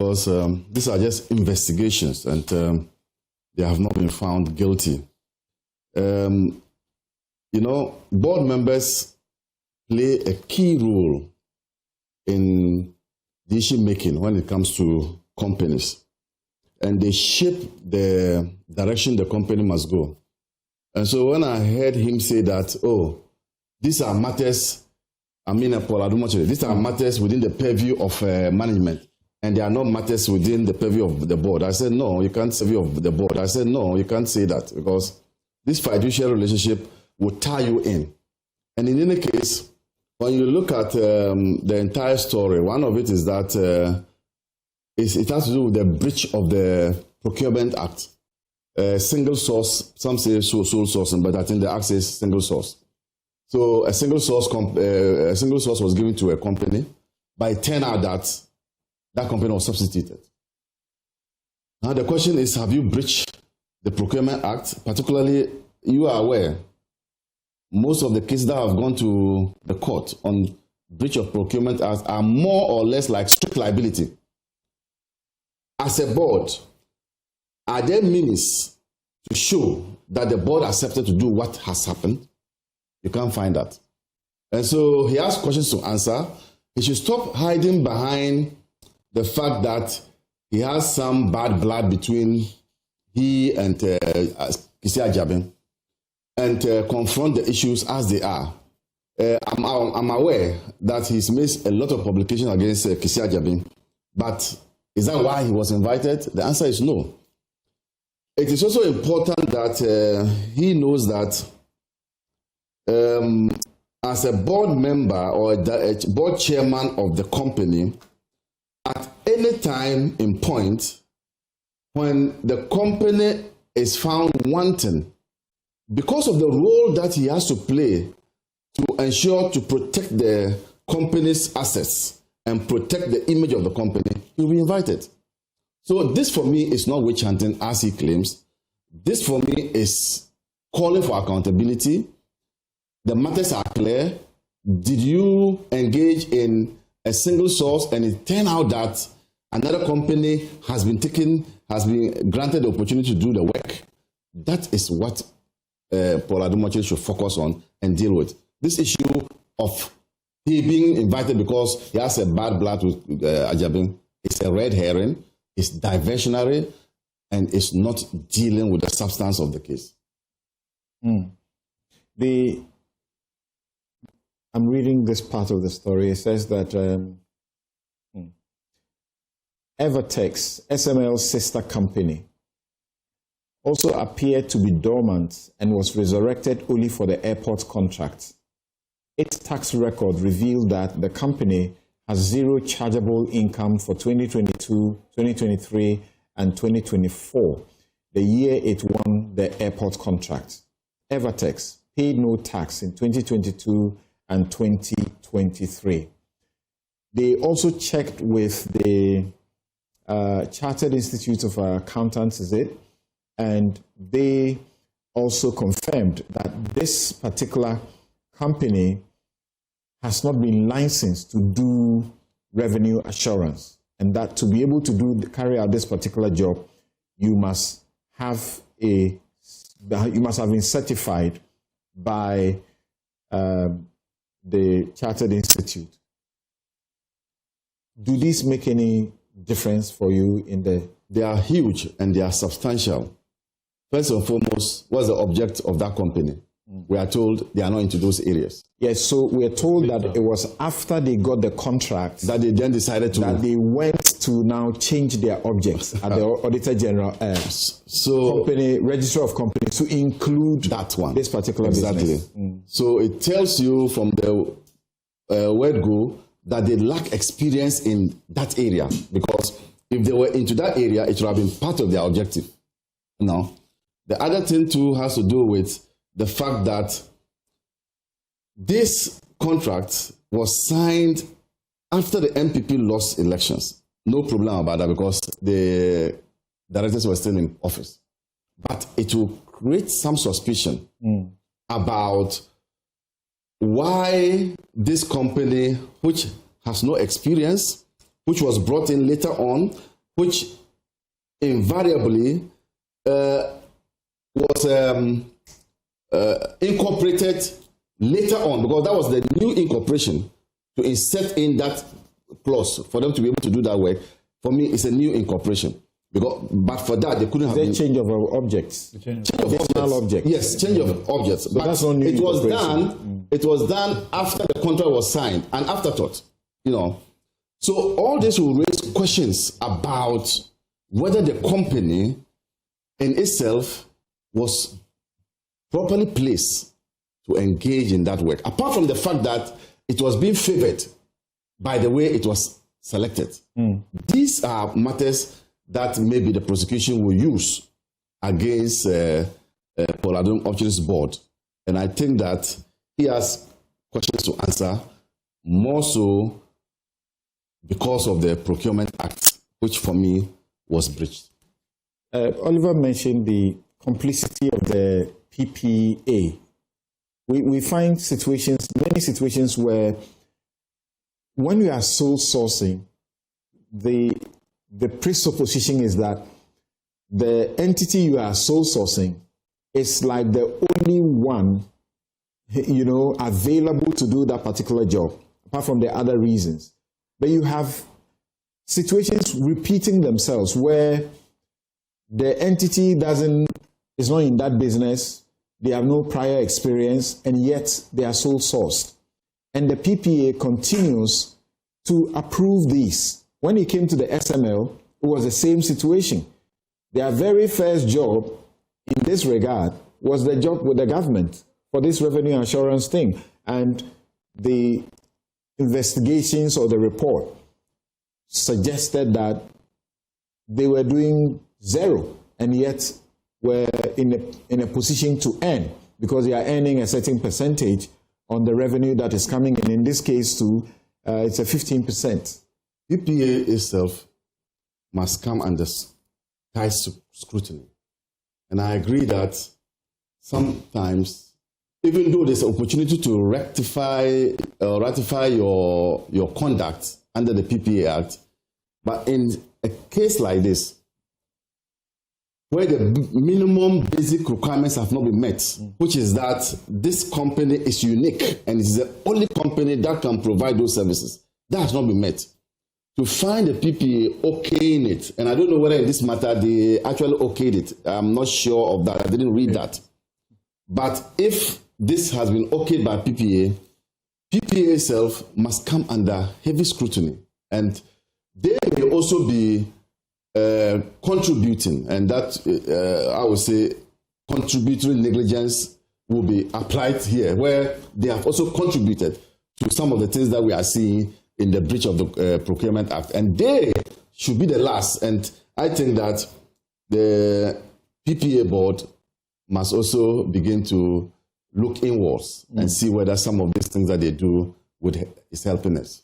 because these are just investigations and they have not been found guilty. You know, board members play a key role in decision making when it comes to companies, and they shape the direction the company must go. And so when I heard him say that, oh, these are matters, Paul Adom Otchere, these are matters within the purview of management, and they are not matters within the purview of the board. I said, no, you can't say of the board. I said, no, you can't say that, because this fiduciary relationship will tie you in. And in any case, when you look at the entire story, one of it is that it has to do with the breach of the Procurement Act. Single source, some say sole sourcing, but I think the Act says single source. So a single source was given to a company, but it turned out that that company was substituted. Now the question is, have you breached the Procurement Act? Particularly, you are aware, most of the cases that have gone to the court on breach of Procurement Act are more or less like strict liability. As a board, are there means to show that the board accepted to do what has happened? You can't find that. And so he has questions to answer. He should stop hiding behind the fact that he has some bad blood between he and Kisi Ajabin, and confront the issues as they are. I'm aware that he's made a lot of publications against Kisi Ajabin, but is that why he was invited? The answer is no. It is also important that he knows that as a board member or a board chairman of the company, at any time in point, when the company is found wanting, because of the role that he has to play to ensure to protect the company's assets and protect the image of the company, he'll be invited. So this for me is not witch hunting as he claims. This for me is calling for accountability. The matters are clear. Did you engage in a single source and it turned out that another company has been granted the opportunity to do the work? That is what Paul Adom Otchere should focus on and deal with. This issue of he being invited because he has a bad blood with Ajabin is a red herring, it's diversionary, and it's not dealing with the substance of the case. I'm reading this part of the story. It says that Evertex, SML's sister company, also appeared to be dormant and was resurrected only for the airport contract. Its tax record revealed that the company has zero chargeable income for 2022, 2023, and 2024, the year it won the airport contract. Evertex paid no tax in 2022 and 2023. They also checked with the Chartered Institute of Accountants, is it? And they also confirmed that this particular company has not been licensed to do revenue assurance, and that to be able to carry out this particular job, you must have been certified by the Chartered Institute. Do these make any difference for you in the? They are huge and they are substantial. First and foremost, what's the object of that company? We are told they are not into those areas. Yes, so we are told that it was after they got the contract that they then decided to... That they went to now change their objects at the Auditor General, company, Register of Companies, to include that one. This particular business. So it tells you from the word go that they lack experience in that area, because if they were into that area, it would have been part of their objective. Now, the other thing too has to do with the fact that this contract was signed after the MPP lost elections. No problem about that, because the directors were still in office. But it will create some suspicion about why this company, which has no experience, which was brought in later on, which invariably was incorporated later on, because that was the new incorporation to insert in that clause for them to be able to do that work. For me, it's a new incorporation. But for that, they couldn't have change of objects. Change of objects. Yes, change of objects. So but that's not new. It was done after the contract was signed, an afterthought. So all this will raise questions about whether the company in itself was properly placed to engage in that work, apart from the fact that it was being favored by the way it was selected. These are matters that maybe the prosecution will use against Paul Adom Otchere's board. And I think that he has questions to answer, more so because of the Procurement Act, which for me was breached. Oliver mentioned the complicity of the PPA. We find many situations where when you are sole sourcing, the presupposition is that the entity you are sole sourcing is like the only one, available to do that particular job, apart from the other reasons. But you have situations repeating themselves where the entity is not in that business, they have no prior experience, and yet they are sole sourced. And the PPA continues to approve these. When it came to the SML, it was the same situation. Their very first job in this regard was the job with the government for this revenue assurance thing. And the investigations or the report suggested that they were doing zero and yet were in a position to earn, because they are earning a certain percentage on the revenue that is coming in. In this case, too, it's a 15%. PPA itself must come under tight scrutiny. And I agree that sometimes, even though there's an opportunity to ratify your conduct under the PPA Act, but in a case like this, where the minimum basic requirements have not been met, which is that this company is unique and it's the only company that can provide those services, that has not been met. To find the PPA okaying it, and I don't know whether in this matter they actually okayed it, I'm not sure of that, I didn't read that. But if this has been okayed by PPA itself must come under heavy scrutiny, and they may also be contributing, and that I would say contributory negligence will be applied here, where they have also contributed to some of the things that we are seeing in the breach of the Procurement Act, and they should be the last. And I think that the PPA board must also begin to look inwards and see whether some of these things that they do is helping us.